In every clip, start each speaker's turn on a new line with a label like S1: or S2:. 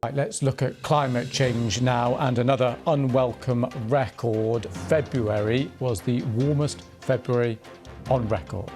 S1: Right, let's look at climate change now, and another unwelcome record. February was the warmest February on record.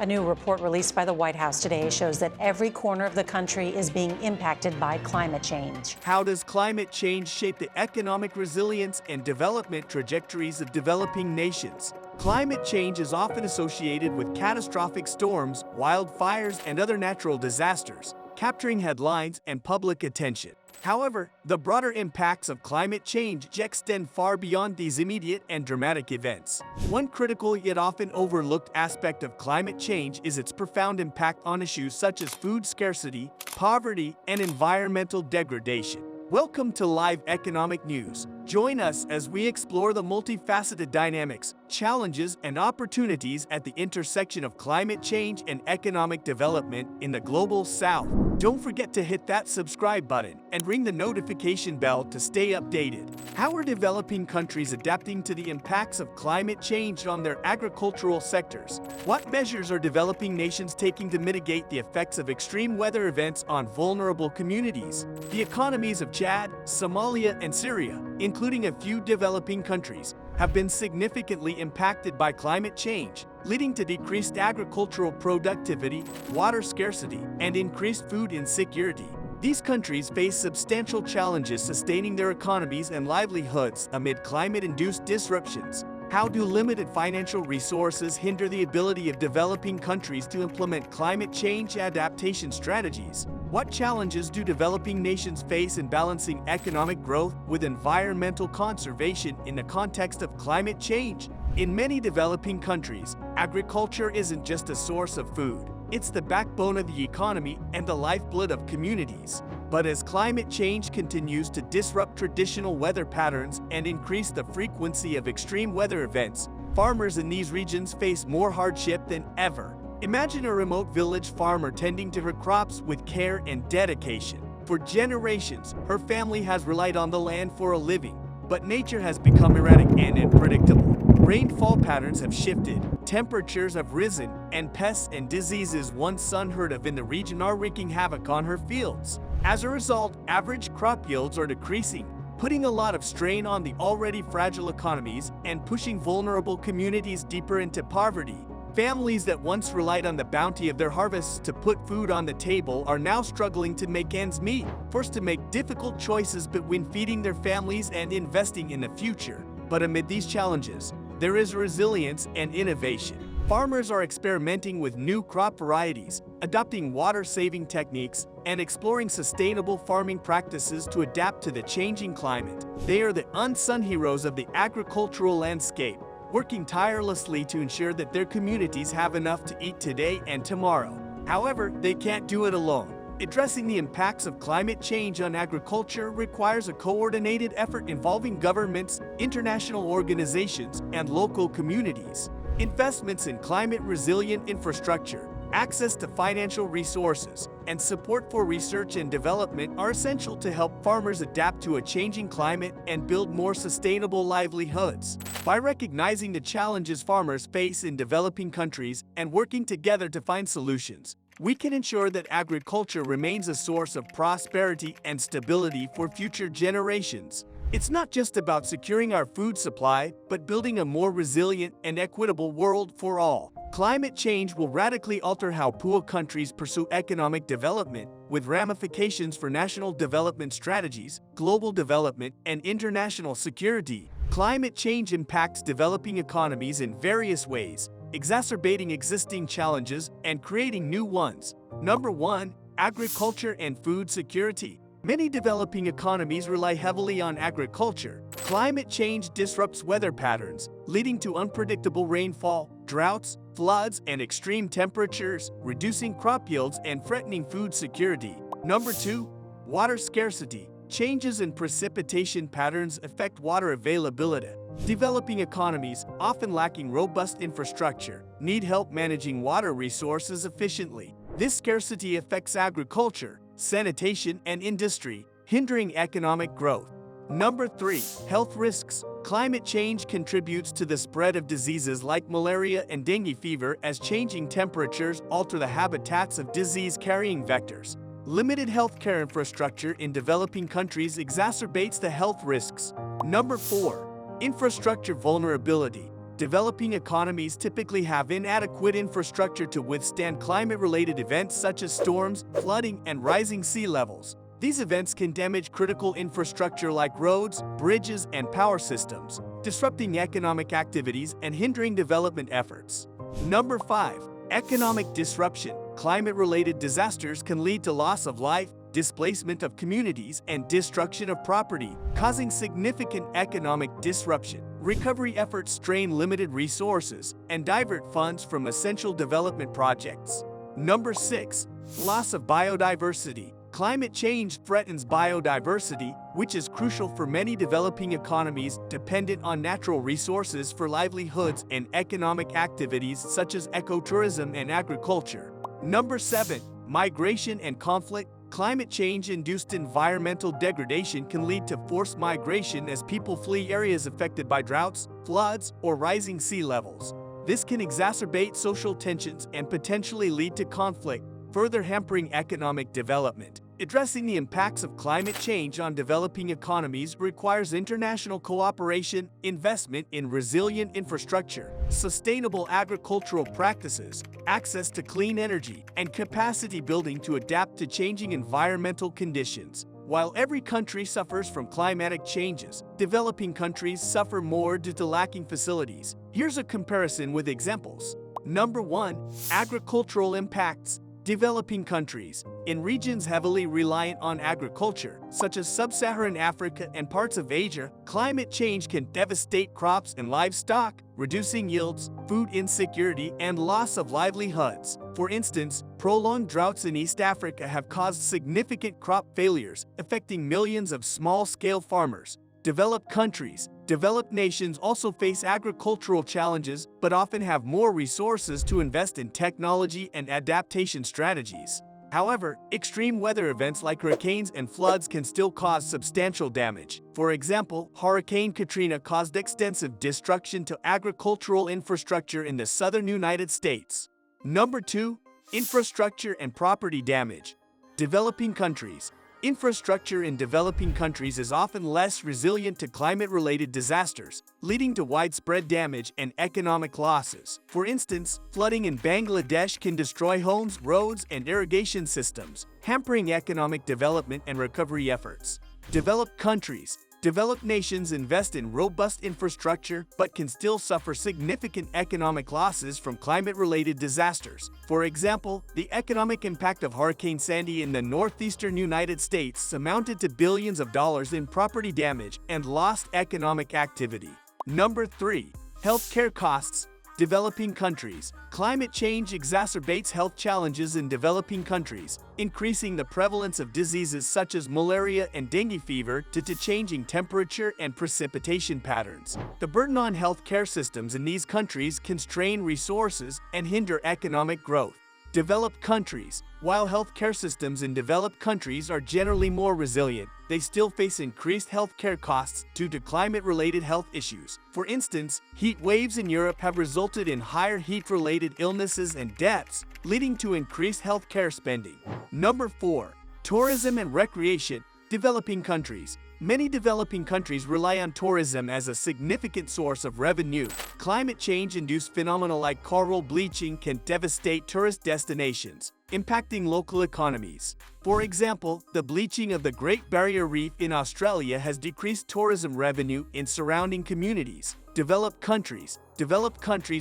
S2: A new report released by the White House today shows that every corner of the country is being impacted by climate change.
S3: How does climate change shape the economic resilience and development trajectories of developing nations? Climate change is often associated with catastrophic storms, wildfires, and other natural disasters, capturing headlines and public attention. However, the broader impacts of climate change extend far beyond these immediate and dramatic events. One critical yet often overlooked aspect of climate change is its profound impact on issues such as food scarcity, poverty, and environmental degradation. Welcome to Live Economic News. Join us as we explore the multifaceted dynamics, challenges, and opportunities at the intersection of climate change and economic development in the Global South. Don't forget to hit that subscribe button and ring the notification bell to stay updated. How are developing countries adapting to the impacts of climate change on their agricultural sectors? What measures are developing nations taking to mitigate the effects of extreme weather events on vulnerable communities? The economies of Chad, Somalia, and Syria, including a few developing countries, have been significantly impacted by climate change, leading to decreased agricultural productivity, water scarcity, and increased food insecurity. These countries face substantial challenges sustaining their economies and livelihoods amid climate-induced disruptions. How do limited financial resources hinder the ability of developing countries to implement climate change adaptation strategies? What challenges do developing nations face in balancing economic growth with environmental conservation in the context of climate change? In many developing countries, agriculture isn't just a source of food. It's the backbone of the economy and the lifeblood of communities. But as climate change continues to disrupt traditional weather patterns and increase the frequency of extreme weather events, farmers in these regions face more hardship than ever. Imagine a remote village farmer tending to her crops with care and dedication. For generations, her family has relied on the land for a living, but nature has become erratic and unpredictable. Rainfall patterns have shifted, temperatures have risen, and pests and diseases once unheard of in the region are wreaking havoc on her fields. As a result, average crop yields are decreasing, putting a lot of strain on the already fragile economies and pushing vulnerable communities deeper into poverty. Families that once relied on the bounty of their harvests to put food on the table are now struggling to make ends meet, forced to make difficult choices between feeding their families and investing in the future. But amid these challenges, there is resilience and innovation. Farmers are experimenting with new crop varieties, adopting water-saving techniques, and exploring sustainable farming practices to adapt to the changing climate. They are the unsung heroes of the agricultural landscape, working tirelessly to ensure that their communities have enough to eat today and tomorrow. However, they can't do it alone. Addressing the impacts of climate change on agriculture requires a coordinated effort involving governments, international organizations, and local communities. Investments in climate-resilient infrastructure, access to financial resources, and support for research and development are essential to help farmers adapt to a changing climate and build more sustainable livelihoods. By recognizing the challenges farmers face in developing countries and working together to find solutions, we can ensure that agriculture remains a source of prosperity and stability for future generations. It's not just about securing our food supply, but building a more resilient and equitable world for all. Climate change will radically alter how poor countries pursue economic development, with ramifications for national development strategies, global development, and international security. Climate change impacts developing economies in various ways, exacerbating existing challenges and creating new ones. Number 1. Agriculture and food security. Many developing economies rely heavily on agriculture. Climate change disrupts weather patterns, leading to unpredictable rainfall, droughts, floods, and extreme temperatures, reducing crop yields and threatening food security. Number 2. Water scarcity. Changes in precipitation patterns affect water availability. Developing economies, often lacking robust infrastructure, need help managing water resources efficiently. This scarcity affects agriculture, sanitation, and industry, hindering economic growth. Number 3. Health risks. Climate change contributes to the spread of diseases like malaria and dengue fever as changing temperatures alter the habitats of disease-carrying vectors. Limited healthcare infrastructure in developing countries exacerbates the health risks. Number 4. Infrastructure vulnerability. Developing economies typically have inadequate infrastructure to withstand climate-related events such as storms, flooding, and rising sea levels. These events can damage critical infrastructure like roads, bridges, and power systems, disrupting economic activities and hindering development efforts. Number 5. Economic disruption. Climate-related disasters can lead to loss of life, displacement of communities, and destruction of property, causing significant economic disruption. Recovery efforts strain limited resources and divert funds from essential development projects. Number 6. Loss of biodiversity. Climate change threatens biodiversity, which is crucial for many developing economies dependent on natural resources for livelihoods and economic activities such as ecotourism and agriculture. Number 7. Migration and conflict. Climate change-induced environmental degradation can lead to forced migration as people flee areas affected by droughts, floods, or rising sea levels. This can exacerbate social tensions and potentially lead to conflict, further hampering economic development. Addressing the impacts of climate change on developing economies requires international cooperation, investment in resilient infrastructure, sustainable agricultural practices, access to clean energy, and capacity building to adapt to changing environmental conditions. While every country suffers from climatic changes, developing countries suffer more due to lacking facilities. Here's a comparison with examples. Number 1. Agricultural impacts. Developing countries. In regions heavily reliant on agriculture, such as sub-Saharan Africa and parts of Asia, climate change can devastate crops and livestock, reducing yields, food insecurity, and loss of livelihoods. For instance, prolonged droughts in East Africa have caused significant crop failures, affecting millions of small-scale farmers. Developed countries. Developed nations also face agricultural challenges, but often have more resources to invest in technology and adaptation strategies. However, extreme weather events like hurricanes and floods can still cause substantial damage. For example, Hurricane Katrina caused extensive destruction to agricultural infrastructure in the southern United States. Number 2. Infrastructure and property damage. Developing countries. Infrastructure in developing countries is often less resilient to climate-related disasters, leading to widespread damage and economic losses. For instance, flooding in Bangladesh can destroy homes, roads, and irrigation systems, hampering economic development and recovery efforts. Developed countries. Developed nations invest in robust infrastructure but can still suffer significant economic losses from climate-related disasters. For example, the economic impact of Hurricane Sandy in the northeastern United States amounted to billions of dollars in property damage and lost economic activity. Number 3. Healthcare costs. Developing countries. Climate change exacerbates health challenges in developing countries, increasing the prevalence of diseases such as malaria and dengue fever due to changing temperature and precipitation patterns. The burden on healthcare systems in these countries can strain resources and hinder economic growth. Developed countries. While healthcare systems in developed countries are generally more resilient, they still face increased healthcare costs due to climate-related health issues. For instance, heat waves in Europe have resulted in higher heat-related illnesses and deaths, leading to increased healthcare spending. Number 4. Tourism and recreation. Developing countries. Many developing countries rely on tourism as a significant source of revenue. Climate change-induced phenomena like coral bleaching can devastate tourist destinations, impacting local economies. For example, the bleaching of the Great Barrier Reef in Australia has decreased tourism revenue in surrounding communities. Developed countries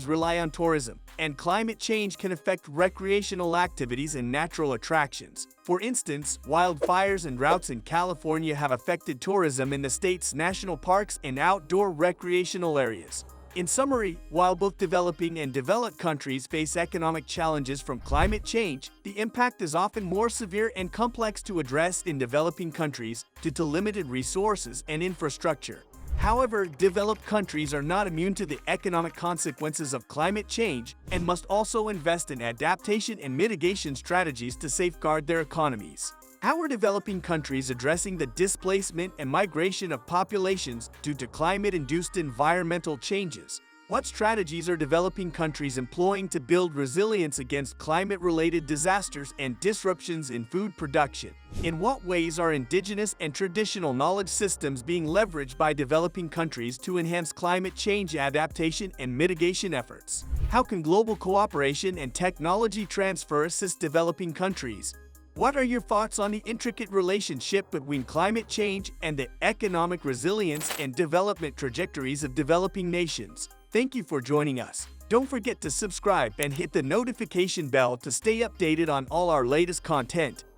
S3: rely on tourism, and climate change can affect recreational activities and natural attractions. For instance, wildfires and droughts in California have affected tourism in the state's national parks and outdoor recreational areas. In summary, while both developing and developed countries face economic challenges from climate change, the impact is often more severe and complex to address in developing countries due to limited resources and infrastructure. However, developed countries are not immune to the economic consequences of climate change and must also invest in adaptation and mitigation strategies to safeguard their economies. How are developing countries addressing the displacement and migration of populations due to climate-induced environmental changes? What strategies are developing countries employing to build resilience against climate-related disasters and disruptions in food production? In what ways are indigenous and traditional knowledge systems being leveraged by developing countries to enhance climate change adaptation and mitigation efforts? How can global cooperation and technology transfer assist developing countries? What are your thoughts on the intricate relationship between climate change and the economic resilience and development trajectories of developing nations? Thank you for joining us. Don't forget to subscribe and hit the notification bell to stay updated on all our latest content.